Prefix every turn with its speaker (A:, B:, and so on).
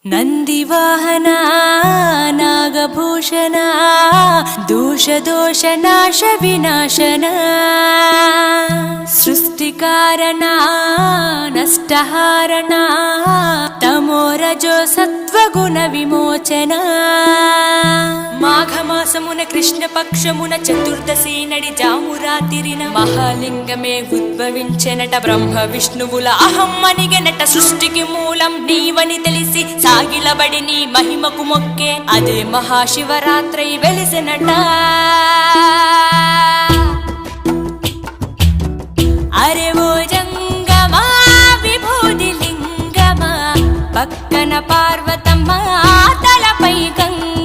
A: ನಂದಿವಾಹನ ನಾಗಭೂಷಣ ದೋಷ ದೋಷ ನಾಶ ವಿನಾಶನ ಸೃಷ್ಟಿಕಾರಣ ನಷ್ಟಹಾರಣ తమోరజో సత్వగుణ విమోచన మాఘమాసమున కృష్ణపక్షమున చతుర్దశి నడి జామురాతిరిన మహాలింగమే ఉద్భవించెనట బ్రహ్మ విష్ణువుల అహం అనిగెనట సృష్టికి మూలం నీవని తెలిసి సాగిలబడి నీ మహిమకు మొక్కే అదే మహాశివరాత్రి వెలిసెనట అరే ఓ జంగమా విభూది లింగమా పక్కన పార్వతమ్మ తలపై గంగ